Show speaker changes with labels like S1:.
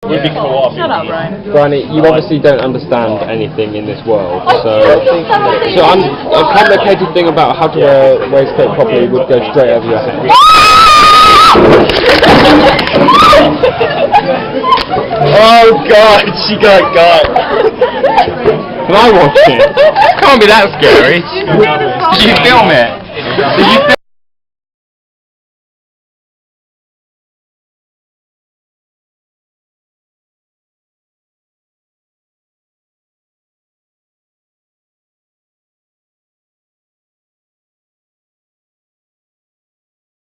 S1: Would be co-op.
S2: Shut up, Ryan.
S3: Bryony, you obviously don't understand anything in this world, so a complicated thing about how to wear a waistcoat properly would go straight over your head.
S1: Oh God, she got.
S3: Can I watch it? Can't be that scary. Did you film it? Did you film